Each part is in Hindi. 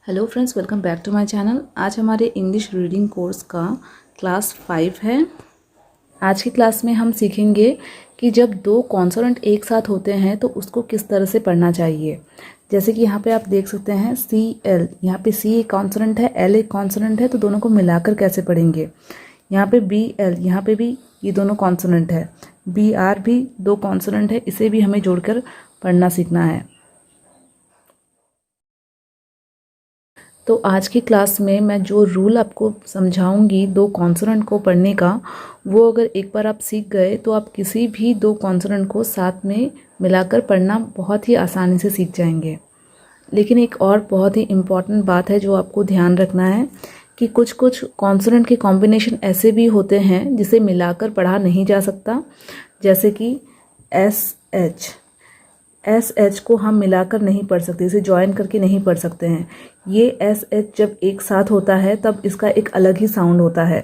Hello friends, welcome back to my channel. आज हमारे इंग्लिश रीडिंग कोर्स का क्लास 5 है। आज की क्लास में हम सीखेंगे कि जब दो कॉन्सोनेंट एक साथ होते हैं तो उसको किस तरह से पढ़ना चाहिए। जैसे कि यहाँ पे आप देख सकते हैं सी एल, यहाँ पे सी एक कॉन्सोनेंट है, एल एक कॉन्सोनेंट है, तो दोनों को मिलाकर कैसे पढ़ेंगे। यहाँ पे बी एल, यहाँ पे भी ये दोनों कॉन्सोनेंट है, बी आर भी दो कॉन्सोनेंट है, इसे भी हमें जोड़कर पढ़ना सीखना है। तो आज की क्लास में मैं जो रूल आपको समझाऊंगी दो कॉन्सोनेंट को पढ़ने का, वो अगर एक बार आप सीख गए तो आप किसी भी दो कॉन्सोनेंट को साथ में मिलाकर पढ़ना बहुत ही आसानी से सीख जाएंगे। लेकिन एक और बहुत ही इम्पॉर्टेंट बात है जो आपको ध्यान रखना है कि कुछ कुछ कॉन्सोनेंट के कॉम्बिनेशन ऐसे भी होते हैं जिसे मिलाकर पढ़ा नहीं जा सकता। जैसे कि एस एच को हम मिलाकर नहीं पढ़ सकते, इसे ज्वाइन करके नहीं पढ़ सकते हैं। ये एस एच जब एक साथ होता है तब इसका एक अलग ही साउंड होता है।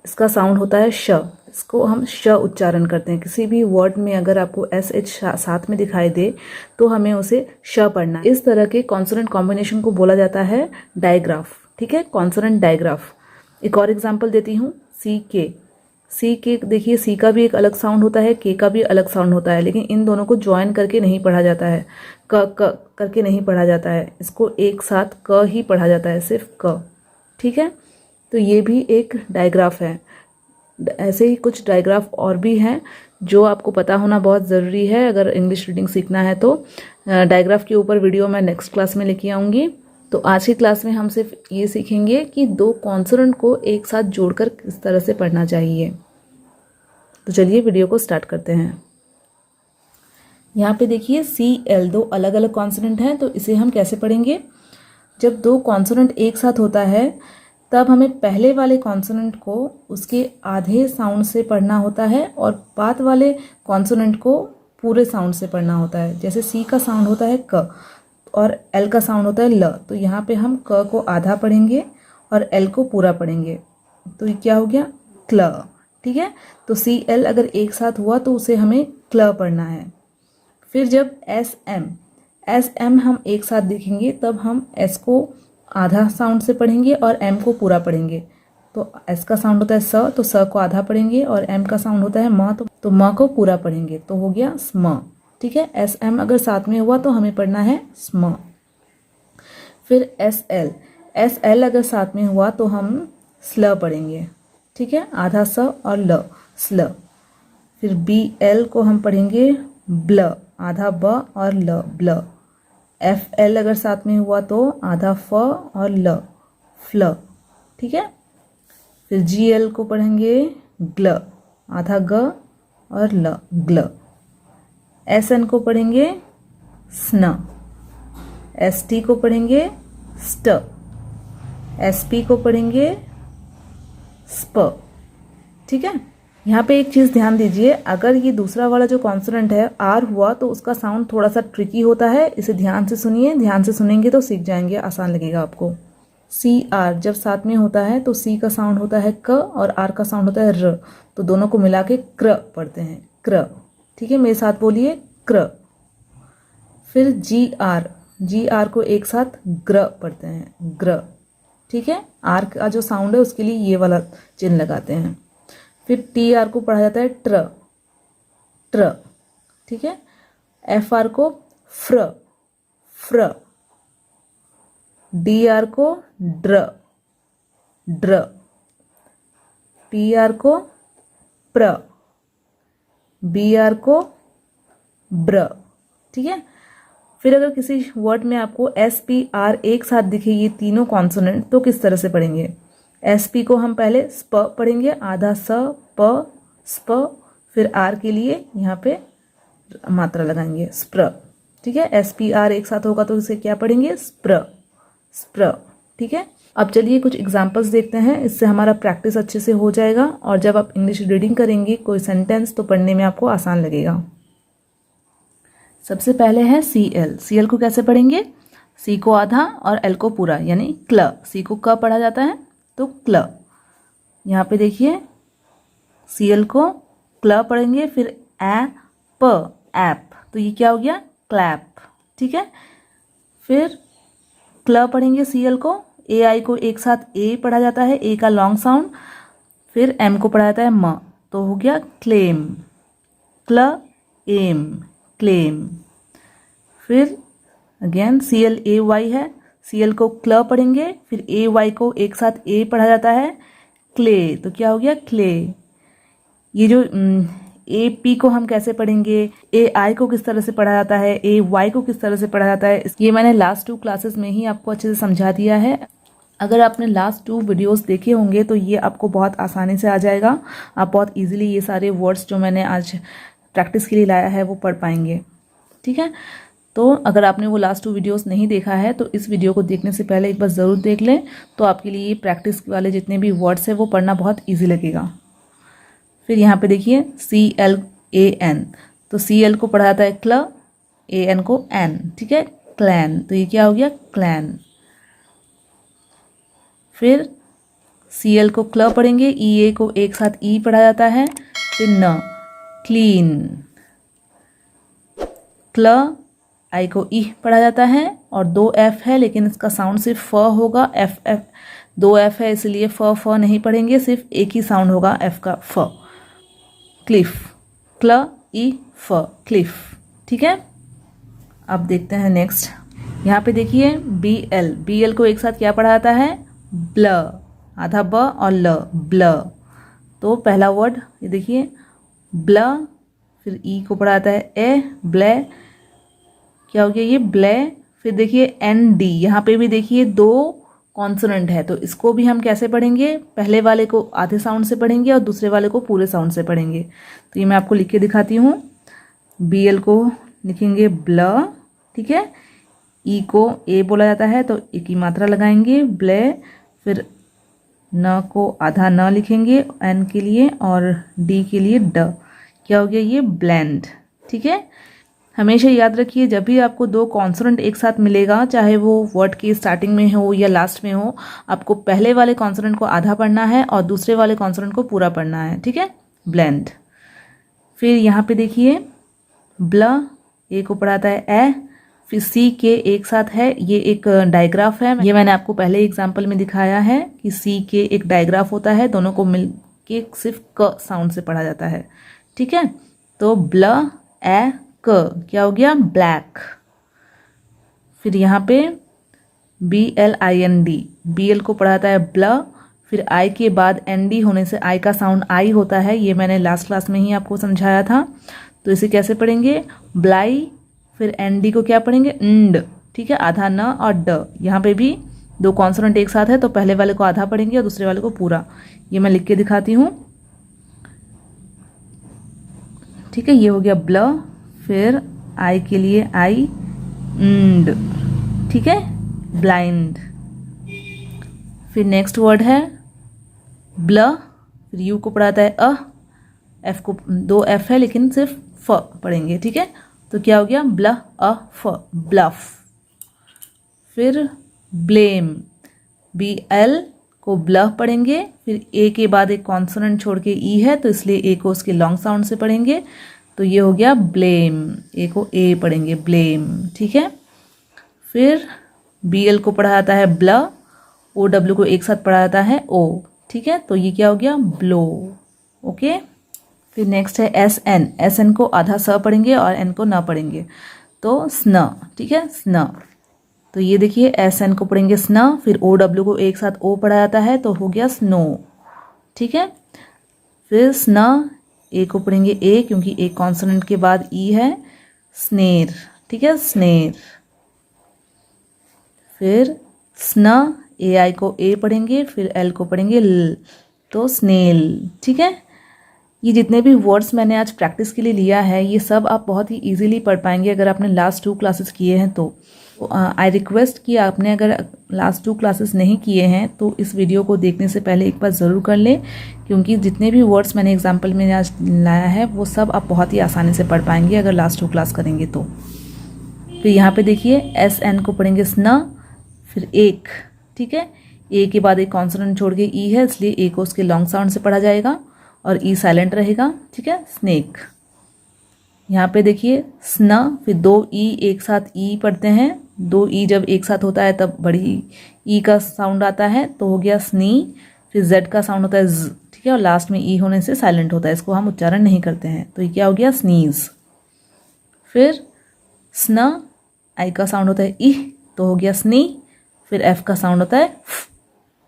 इसका साउंड होता है श, इसको हम श उच्चारण करते हैं। किसी भी वर्ड में अगर आपको एस एच साथ में दिखाई दे तो हमें उसे श पढ़ना है। इस तरह के कॉन्सोनेंट कॉम्बिनेशन को बोला जाता है डायग्राफ। ठीक है, कॉन्सोनेंट डायग्राफ। एक और एग्जाम्पल देती हूँ, सी के देखिए, सी का भी एक अलग साउंड होता है, के का भी अलग साउंड होता है, लेकिन इन दोनों को ज्वाइन करके नहीं पढ़ा जाता है, क करके नहीं पढ़ा जाता है, इसको एक साथ क ही पढ़ा जाता है, सिर्फ क। ठीक है, तो ये भी एक डायग्राफ है। ऐसे ही कुछ डायग्राफ और भी हैं जो आपको पता होना बहुत ज़रूरी है अगर इंग्लिश रीडिंग सीखना है तो। डायग्राफ के ऊपर वीडियो मैं नेक्स्ट क्लास में लेके आऊँगी। तो आज की क्लास में हम सिर्फ ये सीखेंगे कि दो कॉन्सोनेंट को एक साथ जोड़कर किस तरह से पढ़ना चाहिए। तो चलिए वीडियो को स्टार्ट करते हैं। यहाँ पे देखिए सी एल दो अलग अलग कॉन्सोनेंट हैं, तो इसे हम कैसे पढ़ेंगे। जब दो कॉन्सोनेंट एक साथ होता है तब हमें पहले वाले कॉन्सोनेंट को उसके आधे साउंड से पढ़ना होता है और बाद वाले कॉन्सोनेंट को पूरे साउंड से पढ़ना होता है। जैसे सी का साउंड होता है क और एल का साउंड होता है ल, तो यहाँ पे हम क को आधा पढ़ेंगे और एल को पूरा पढ़ेंगे, तो ये क्या हो गया, क्ल। ठीक है, तो सी एल अगर एक साथ हुआ तो उसे हमें क्ल पढ़ना है। फिर जब एस एम हम एक साथ देखेंगे तब हम एस को आधा साउंड से पढ़ेंगे और एम को पूरा पढ़ेंगे। तो एस का साउंड होता है स, तो स को आधा पढ़ेंगे, और एम का साउंड होता है म, तो म को पूरा पढ़ेंगे, तो हो गया स्म। ठीक है, एस एम अगर साथ में हुआ तो हमें पढ़ना है स्म। फिर एस एल अगर साथ में हुआ तो हम स्ल पढ़ेंगे। ठीक है, आधा स और ल, स्ल। फिर बी एल को हम पढ़ेंगे ब्ल, आधा ब और ल, ब्ल। एफ एल अगर साथ में हुआ तो आधा फ और ल, फ्ल। ठीक है, फिर जी एल को पढ़ेंगे ग्ल, आधा ग और ल, ग्ल। एस एन को पढ़ेंगे स्न, एस टी को पढ़ेंगे स्ट, एस पी को पढ़ेंगे स्प। ठीक है, यहाँ पे एक चीज़ ध्यान दीजिए, अगर ये दूसरा वाला जो कॉन्सोनेंट है आर हुआ तो उसका साउंड थोड़ा सा ट्रिकी होता है। इसे ध्यान से सुनिए, ध्यान से सुनेंगे तो सीख जाएंगे, आसान लगेगा आपको। सी आर जब साथ में होता है तो सी का साउंड होता है क और आर का साउंड होता है र, तो दोनों को मिला के क्र पढ़ते हैं, क्र। ठीक है, मेरे साथ बोलिए क्र। फिर जी आर को एक साथ ग्र पढ़ते हैं, ग्र। ठीक है, आर का जो साउंड है उसके लिए ये वाला चिन्ह लगाते हैं। फिर टी आर को पढ़ा जाता है ट्र, ट्र। ठीक है, एफ आर को फ्र, फ्र। डी आर को ड्र, ड्र। पी आर को प्र, बी आर को ब्र। ठीक है, फिर अगर किसी वर्ड में आपको एस पी आर एक साथ दिखे ये तीनों कॉन्सोनेंट, तो किस तरह से पढ़ेंगे। एस पी को हम पहले स्प पढ़ेंगे, आधा स प स्प, फिर आर के लिए यहाँ पे मात्रा लगाएंगे स्प्र। ठीक है, एस पी आर एक साथ होगा तो इसे क्या पढ़ेंगे, स्प्र, स्प्र। ठीक है, अब चलिए कुछ एग्जांपल्स देखते हैं, इससे हमारा प्रैक्टिस अच्छे से हो जाएगा और जब आप इंग्लिश रीडिंग करेंगे कोई सेंटेंस तो पढ़ने में आपको आसान लगेगा। सबसे पहले है सी एल को कैसे पढ़ेंगे, सी को आधा और एल को पूरा, यानी क्ल। सी को क पढ़ा जाता है तो क्ल। यहाँ पे देखिए सी एल को क्ल पढ़ेंगे, फिर ए प, ऐप, तो ये क्या हो गया, क्लैप। ठीक है, फिर क्ल पढ़ेंगे CL को, AI को एक साथ ए पढ़ा जाता है, ए का लॉन्ग साउंड, फिर M को पढ़ा जाता है म, तो हो गया क्लेम, क्ल एम, क्लेम। फिर अगेन CLAY है, CL को क्ल पढ़ेंगे, फिर AY को एक साथ ए पढ़ा जाता है, क्ले, तो क्या हो गया क्ले। ये जो AP को हम कैसे पढ़ेंगे, AI को किस तरह से पढ़ा जाता है, AY को किस तरह से पढ़ा जाता है, ये मैंने लास्ट 2 क्लासेस में ही आपको अच्छे से समझा दिया है। अगर आपने लास्ट 2 वीडियोस देखे होंगे तो ये आपको बहुत आसानी से आ जाएगा, आप बहुत इजीली ये सारे वर्ड्स जो मैंने आज प्रैक्टिस के लिए लाया है वो पढ़ पाएंगे। ठीक है, तो अगर आपने वो लास्ट 2 वीडियोस नहीं देखा है तो इस वीडियो को देखने से पहले एक बार ज़रूर देख लें, तो आपके लिए प्रैक्टिस वाले जितने भी वर्ड्स हैं वो पढ़ना बहुत ईजी लगेगा। फिर यहाँ पे देखिए CLAN, तो CL को पढ़ा जाता है क्ल, AN को एन, ठीक है, क्लैन, तो ये क्या हो गया क्लैन। फिर CL को क्ल पढ़ेंगे, EA को एक साथ ई पढ़ा जाता है, फिर न, क्लीन, क्ल, आई को ई पढ़ा जाता है, और 2 F है लेकिन इसका साउंड सिर्फ फ होगा, F 2 F है इसलिए फ नहीं पढ़ेंगे, सिर्फ एक ही साउंड होगा F का, फ, क्लिफ, क्ल ई फ, क्लिफ। ठीक है, अब देखते हैं नेक्स्ट। यहाँ पे देखिए BL को एक साथ क्या पढ़ा जाता है, ब्ल, आधा ब और ल, ब्ल। तो पहला वर्ड ये देखिए ब्ल, फिर ई को पढ़ा जाता है ए, ब्ले, क्या हो गया ये ब्ले। फिर देखिए ND, यहाँ पे भी देखिए 2 कॉन्सोनेंट है, तो इसको भी हम कैसे पढ़ेंगे, पहले वाले को आधे साउंड से पढ़ेंगे और दूसरे वाले को पूरे साउंड से पढ़ेंगे। तो ये मैं आपको लिख के दिखाती हूँ। BL को लिखेंगे ब्ल, ठीक है, ई को ए बोला जाता है तो ए की मात्रा लगाएंगे, ब्ले। फिर न को आधा न लिखेंगे एन के लिए, और डी के लिए ड, क्या हो गया ये ब्लेंड। ठीक है, हमेशा याद रखिए जब भी आपको 2 कॉन्सोनेंट एक साथ मिलेगा, चाहे वो वर्ड की स्टार्टिंग में हो या लास्ट में हो, आपको पहले वाले कॉन्सोनेंट को आधा पढ़ना है और दूसरे वाले कॉन्सोनेंट को पूरा पढ़ना है। ठीक है, ब्लेंड। फिर यहाँ पे देखिए ब्ल, ए को पढ़ाता है ए, फिर सी के एक साथ है, ये एक डायग्राफ है, ये मैंने आपको पहले एग्जाम्पल में दिखाया है कि सी के एक डायग्राफ होता है, दोनों को मिल के सिर्फ क साउंड से पढ़ा जाता है। ठीक है, तो ब्ल ए क, क्या हो गया ब्लैक। फिर यहाँ पे BLIND, BL को पढ़ाता है ब्ल, फिर आई के बाद ND होने से आई का साउंड आई होता है, ये मैंने लास्ट क्लास में ही आपको समझाया था। तो इसे कैसे पढ़ेंगे, ब्लाई, फिर ND को क्या पढ़ेंगे इंड, ठीक है, आधा न और ड। यहाँ पे भी 2 कॉन्सोनेंट एक साथ है तो पहले वाले को आधा पढ़ेंगे और दूसरे वाले को पूरा। ये मैं लिख के दिखाती हूँ। ठीक है, ये हो गया ब्ल, फिर आई के लिए आई, इंड, ठीक है, ब्लाइंड। फिर नेक्स्ट वर्ड है ब्ल, फिर यू को पढ़ाता है अ, एफ को 2 F है लेकिन सिर्फ फ पढ़ेंगे। ठीक है, तो क्या हो गया ब्ल अ फ, ब्लफ। फिर ब्लेम, BL को ब्लफ पढ़ेंगे, फिर ए के बाद एक कॉन्सोनेंट छोड़ के ई है तो इसलिए ए को उसके लॉन्ग साउंड से पढ़ेंगे, तो ये हो गया ब्लेम, ए को ए पढ़ेंगे ब्लेम। ठीक है, फिर BL को पढ़ा जाता है ब्ल, OW को एक साथ पढ़ा जाता है ओ। ठीक है, तो ये क्या हो गया ब्लो। ओके, फिर नेक्स्ट है SN को आधा स पढ़ेंगे और एन को न पढ़ेंगे, तो स्न। ठीक है, स्न, तो ये देखिए SN को पढ़ेंगे स्न, फिर OW को एक साथ ओ पढ़ा जाता है तो हो गया स्नो। ठीक है, फिर स्न, ए को पढ़ेंगे ए क्योंकि एक कॉन्सोनेंट के बाद ई है, स्नेर। ठीक है, स्नेर। फिर स्न, AI को ए पढ़ेंगे, फिर एल को पढ़ेंगे ल, तो स्नेल। ठीक है, ये जितने भी वर्ड्स मैंने आज प्रैक्टिस के लिए लिया है ये सब आप बहुत ही इजीली पढ़ पाएंगे अगर आपने लास्ट 2 क्लासेस किए हैं तो। आई रिक्वेस्ट कि आपने अगर लास्ट 2 क्लासेस नहीं किए हैं तो इस वीडियो को देखने से पहले एक बार ज़रूर कर लें, क्योंकि जितने भी वर्ड्स मैंने एग्जाम्पल में आज लाया है वो सब आप बहुत ही आसानी से पढ़ पाएंगे अगर लास्ट 2 क्लास करेंगे तो। फिर यहाँ पे देखिए SN को पढ़ेंगे स्न, फिर एक। ठीक है, ए के बाद एक कॉन्सोनेंट छोड़ के ई है इसलिए ए को उसके लॉन्ग साउंड से पढ़ा जाएगा और ई साइलेंट रहेगा। ठीक है, स्नेक। यहाँ पे देखिए स्न, फिर 2 ई एक साथ ई पढ़ते हैं, दो ई जब एक साथ होता है तब बड़ी ई का साउंड आता है, तो हो गया स्नी। फिर जेड का साउंड होता है ज, ठीक है, और लास्ट में ई होने से साइलेंट होता है, इसको हम उच्चारण नहीं करते हैं, तो ये क्या हो गया स्नीज। फिर स्न, आई का साउंड होता है इ, तो हो गया स्नी। फिर एफ का साउंड होता है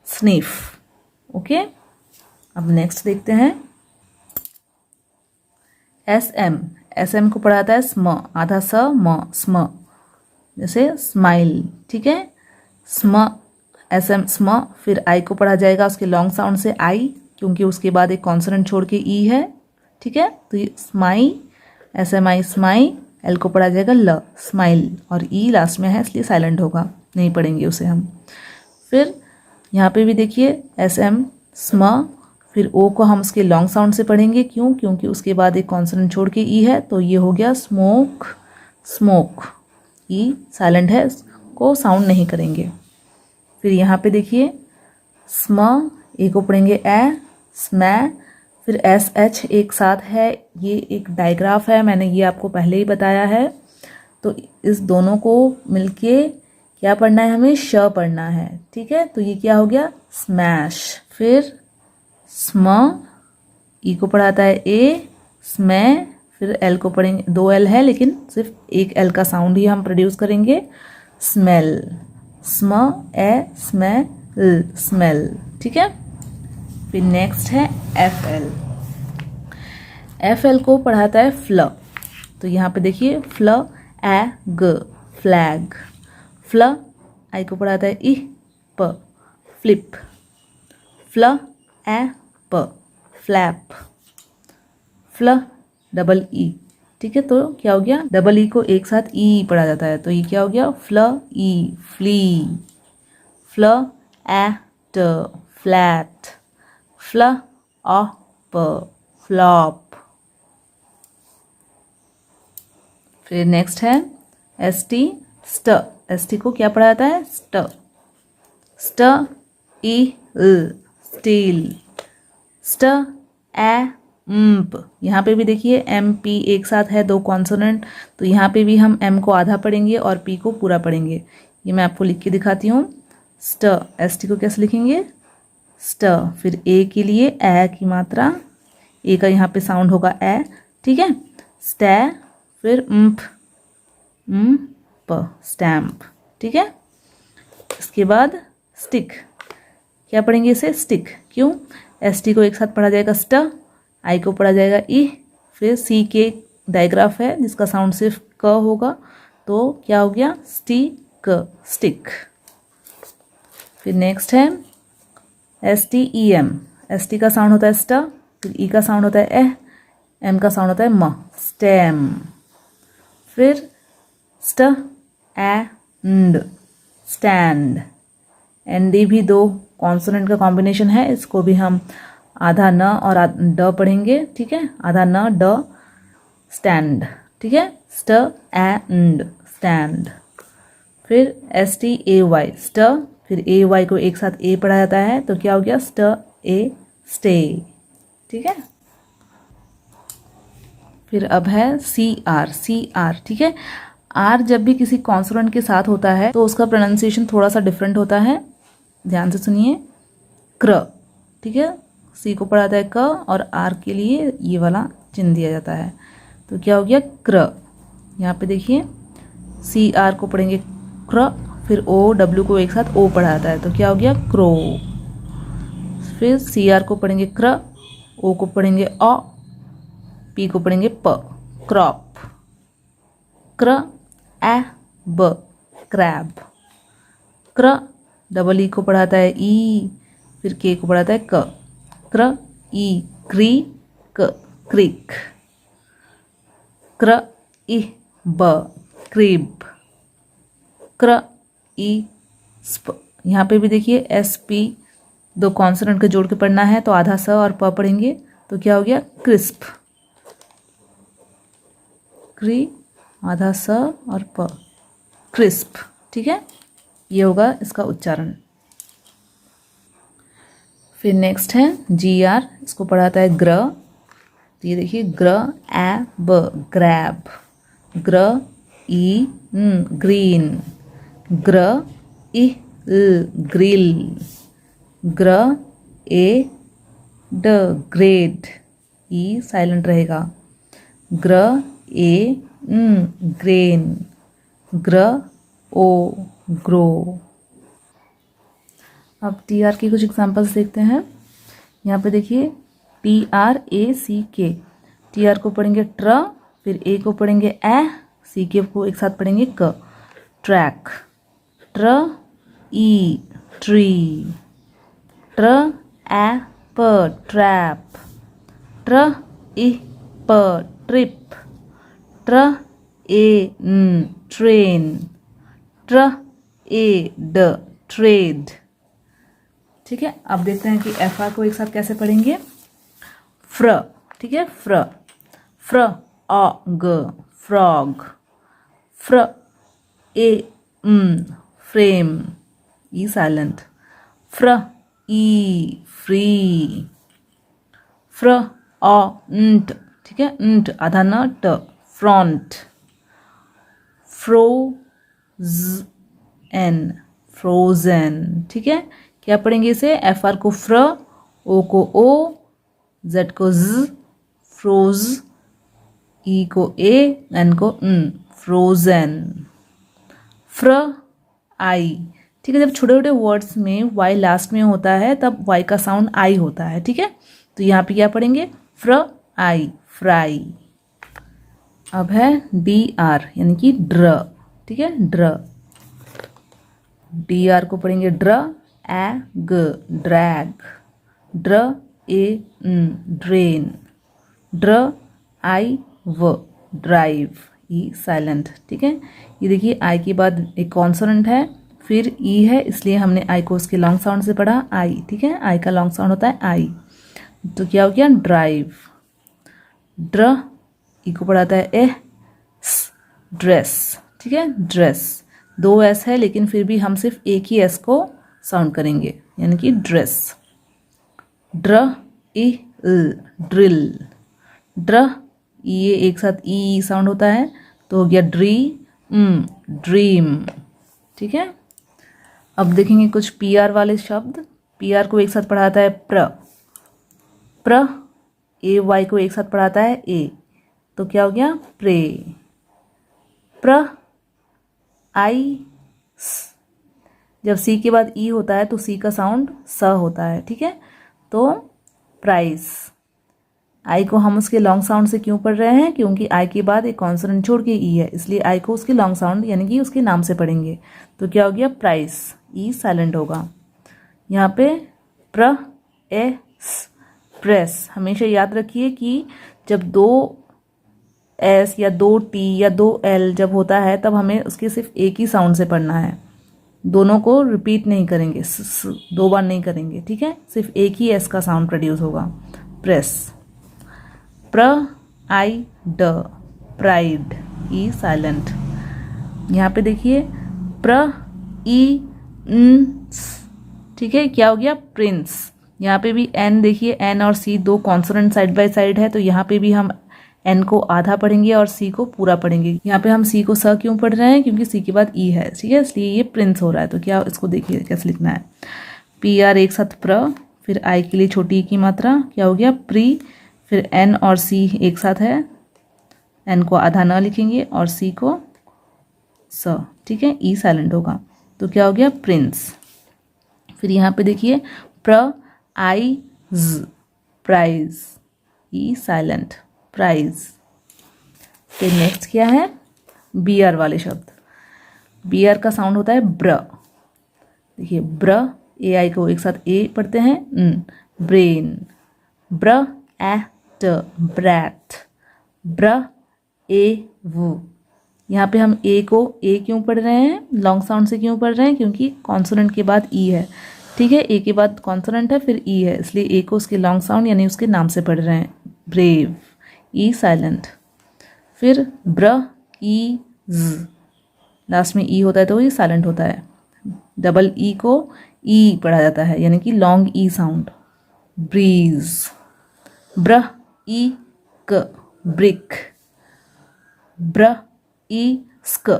स्नीफ। ओके, अब नेक्स्ट देखते हैं एस एम। एस एम को पढ़ाता है स्म, आधा स म, स्म, जैसे स्माइल, ठीक है, स्म, एस एम स्म। फिर आई को पढ़ा जाएगा उसके लॉन्ग साउंड से आई, क्योंकि उसके बाद एक कॉन्सोनेंट छोड़ के ई है, ठीक है, तो ये स्माई, एस एम आई स्माई। एल को पढ़ा जाएगा ल, स्माइल, और ई लास्ट में है इसलिए साइलेंट होगा, नहीं पढ़ेंगे उसे हम। फिर यहाँ पे भी देखिए एस एम स्म, फिर ओ को हम उसके लॉन्ग साउंड से पढ़ेंगे, क्यों, क्योंकि उसके बाद एक कॉन्सोनेंट छोड़ के ई है, तो ये हो गया स्मोक, स्मोक, ई साइलेंट है, को साउंड नहीं करेंगे। फिर यहाँ पे देखिए स्म, ए को पढ़ेंगे ए, स्मै। फिर एस एच एक साथ है, ये एक डायग्राफ है, मैंने ये आपको पहले ही बताया है, तो इस दोनों को मिलके क्या पढ़ना है, हमें श पढ़ना है, ठीक है, तो ये क्या हो गया स्मैश। फिर स्म, ई को पढ़ाता है ए, स्मै। फिर एल को पढ़ेंगे, दो एल है लेकिन सिर्फ एक एल का साउंड ही हम प्रोड्यूस करेंगे, स्मेल, स्म ए स्मै ल, स्मेल, ठीक है। फिर नेक्स्ट है एफ एल। एफ एल को पढ़ाता है फ्ल, तो यहाँ पे देखिए फ्ल ए ग, फ्लैग। फ्ल, आई को पढ़ाता है इ प, फ्लिप। फ्ल ए प, फ्लैप। फ्ल डबल ई, ठीक है, तो क्या हो गया, डबल ई को एक साथ ई पढ़ा जाता है, तो ये क्या हो गया फ्ल ई, फ्ली। फ्ल ए ट, फ्लैट। फ्ल अ प, फ्लॉप। फिर नेक्स्ट है एस टी, स्ट। एस टी को क्या पढ़ा जाता है स्ट। स्ट ई ल, स्टील। स्ट ए म्प, यहाँ पे भी देखिए एम पी एक साथ है, दो कॉन्सोनेंट, तो यहाँ पे भी हम एम को आधा पढ़ेंगे और पी को पूरा पढ़ेंगे। ये मैं आपको लिख के दिखाती हूँ। स्ट, एस टी को कैसे लिखेंगे स्ट। फिर ए के लिए ए की मात्रा, ए का यहाँ पे साउंड होगा ए, ठीक है, स्टै। फिर म्प, प, स्टैम्प, ठीक है। इसके बाद स्टिक, क्या पढ़ेंगे इसे स्टिक, क्यों, एस टी को एक साथ पढ़ा जाएगा स्ट, आई को पढ़ा जाएगा ई। फिर सी के डायग्राफ है जिसका साउंड सिर्फ क होगा, तो क्या हो गया स्टिक, स्टिक। फिर नेक्स्ट है S T E M. S T का साउंड होता है स्ट, फिर ई का साउंड होता है ए, एम का साउंड होता है म, स्टेम। फिर स्ट ए nd, स्टैंड। एन डी भी दो कॉन्सोनेंट का कॉम्बिनेशन है, इसको भी हम आधा न और ड पढ़ेंगे, ठीक है, आधा न ड, स्टैंड, ठीक है, स्ट ए nd, स्टैंड। फिर एस टी ए वाई, स्ट, फिर ए वाई को एक साथ ए पढ़ा जाता है, तो क्या हो गया स्ट ए, स्टे, ठीक है। फिर अब है सी आर, सी आर, ठीक है। आर जब भी किसी कॉन्सोनेंट के साथ होता है तो उसका प्रोनाउंसिएशन थोड़ा सा डिफरेंट होता है, ध्यान से सुनिए। क्र, ठीक है, सी को पढ़ाता है क और आर के लिए ये वाला चिन्ह दिया जाता है, तो क्या हो गया क्र। यहाँ पे देखिए सी आर को पढ़ेंगे क्र, फिर ओ डब्ल्यू को एक साथ ओ पढ़ा जाता है, तो क्या हो गया क्रो। फिर सी आर को पढ़ेंगे क्र, ओ को पढ़ेंगे अ, पी को पढ़ेंगे प, क्रॉप। क्र ए ब, क्रैब। क्र डबल ई को पढ़ाता है ई, फिर के को पढ़ाता है क, क्र ई, क्री क, क्रिक। क्र ई ब, क्रीब। क्र ई स्प, यहाँ पे भी देखिए एस पी दो कॉन्सोनेंट को जोड़ के पढ़ना है, तो आधा स और प पढ़ेंगे, तो क्या हो गया क्रिस्प। क्री, आधा स और प, क्रिस्प, ठीक है, ये होगा इसका उच्चारण। फिर नेक्स्ट है जी आर, इसको पढ़ाता है ग्र, तो ये देखिए ग्र ए ब, ग्रैब। ग्र ई ग्रीन। ग्र इ ल ग्रिल, ग्र ए ड ग्रेड, ई साइलेंट रहेगा, ग्र ए ग्रेन, ग्र ओ ग्रो। अब टी आर की कुछ एग्जांपल्स देखते हैं। यहाँ पे देखिए TRACK, टी आर को पढ़ेंगे ट्र, फिर ए को पढ़ेंगे ए, सी के को एक साथ पढ़ेंगे क, ट्रैक, ट्र ई ट्री, ट्र ए प ट्रैप, ट्र इ प ट्रिप, ट्र ए ट्रेन, ट्र ए ड ट्रेड। ठीक है, अब देखते हैं कि FR को एक साथ कैसे पढ़ेंगे। फ्र, ठीक है, फ्र, फ्र अ ग फ्रॉग, फ्र ए फ्रेम, ई साइलेंट, फ्र ई फ्री, फ्र अ ंट, ठीक है, ंट आधा न ट, फ्रंट, फ्रोज एन फ्रोजन। ठीक है, क्या पढ़ेंगे इसे, FR को फ्र, ओ को ओ, Z को Z, फ्रोज, ई को ए, एन को फ्रोजन, फ्र आई। ठीक है, जब छोटे छोटे वर्ड्स में वाई लास्ट में होता है तब वाई का साउंड आई होता है। ठीक है, तो यहाँ पे क्या पढ़ेंगे, फ्र आई फ्राई। अब है DR यानी कि ड्र, ठीक है, ड्र, DR को पढ़ेंगे ड्र ए ग ड्रैग, ड्र ए ड्रेन, ड्र आई व ड्राइव, ई साइलेंट। ठीक है, ये देखिए आई के बाद एक कॉन्सोनेंट है, फिर ई है, इसलिए हमने आई को उसके लॉन्ग साउंड से पढ़ा आई। ठीक है, आई का लॉन्ग साउंड होता है आई, तो क्या हो गया ड्राइव, ड्र ई को पढ़ाता है ए ड्रेस। ठीक है, ड्रेस, दो एस है लेकिन फिर भी हम सिर्फ एक ही एस को साउंड करेंगे यानी कि ड्रेस, ड्र ई ल ड्रिल, ड्र ये एक साथ ई साउंड होता है तो हो गया ड्रीम। ठीक है, अब देखेंगे कुछ PR वाले शब्द। PR को एक साथ पढ़ाता है प्र, प्र AY को एक साथ पढ़ाता है ए, तो क्या हो गया प्रे, प्र आई स, जब सी के बाद ई होता है तो सी का साउंड स होता है। ठीक है, तो प्राइस, आई को हम उसके लॉन्ग साउंड से क्यों पढ़ रहे हैं, क्योंकि आई के बाद एक कॉन्सोनेंट छोड़ के ई है, इसलिए आई को उसके लॉन्ग साउंड यानी कि उसके नाम से पढ़ेंगे, तो क्या हो गया प्राइस, ई साइलेंट होगा। यहाँ पे प्र ए प्रेस, हमेशा याद रखिए कि जब दो एस या दो टी या दो एल जब होता है तब हमें उसके सिर्फ एक ही साउंड से पढ़ना है, दोनों को रिपीट नहीं करेंगे, दो बार नहीं करेंगे। ठीक है, सिर्फ एक ही एस का साउंड प्रोड्यूस होगा, प्रेस, प्र आई ड प्राइड, ई साइलेंट। यहाँ पे देखिए प्र ई ठीक है, क्या हो गया प्रिंस। यहाँ पे भी एन, देखिए एन और सी दो कॉन्सोनेंट साइड बाय साइड है, तो यहाँ पे भी हम एन को आधा पढ़ेंगे और सी को पूरा पढ़ेंगे। यहाँ पे हम सी को स क्यों पढ़ रहे हैं, क्योंकि सी के बाद ई है। ठीक है, इसलिए ये प्रिंस हो रहा है। तो क्या, इसको देखिए कैसे लिखना है, PR एक साथ प्र, फिर आई के लिए छोटी ई की मात्रा, क्या हो गया प्री, फिर एन और सी एक साथ है, एन को आधा न लिखेंगे और सी को स। ठीक है, ई साइलेंट होगा, तो क्या हो गया प्रिंस। फिर यहाँ पे देखिए प्र आई ज प्राइज, ई साइलेंट, प्राइज। फिर नेक्स्ट क्या है, BR वाले शब्द। BR का साउंड होता है ब्र, देखिए ब्र, AI को एक साथ ए पढ़ते हैं, ब्रेन, ब्र एट ब्रैट, ब्र ए वू। यहाँ पे हम ए को ए क्यों पढ़ रहे हैं, लॉन्ग साउंड से क्यों पढ़ रहे हैं, क्योंकि कॉन्सोनेंट के बाद ई है। ठीक है, ए के बाद कॉन्सोनेंट है फिर ई है, इसलिए ए को उसके लॉन्ग साउंड यानी उसके नाम से पढ़ रहे हैं, ब्रेव, ई साइलेंट। फिर ब्र ई ज, लास्ट में ई होता है तो ये साइलेंट होता है, डबल ई को ई पढ़ा जाता है यानी कि लॉन्ग ई साउंड, ब्रीज, ब्र ई क ब्रिक, ब्र ई स्क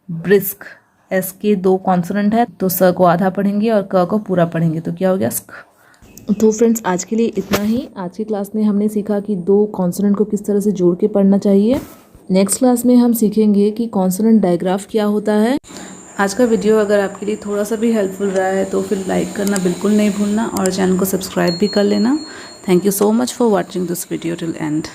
ब्रिस्क, एस के 2 कॉन्सोनेंट है तो स को आधा पढ़ेंगे और क को पूरा पढ़ेंगे तो क्या हो गया स्क। तो फ्रेंड्स आज के लिए इतना ही। आज की क्लास में हमने सीखा कि 2 कॉन्सोनेंट को किस तरह से जोड़ के पढ़ना चाहिए। नेक्स्ट क्लास में हम सीखेंगे कि कॉन्सोनेंट डायग्राफ क्या होता है। आज का वीडियो अगर आपके लिए थोड़ा सा भी हेल्पफुल रहा है तो फिर लाइक करना बिल्कुल नहीं भूलना और चैनल को सब्सक्राइब भी कर लेना। Thank you so much for watching this video till and.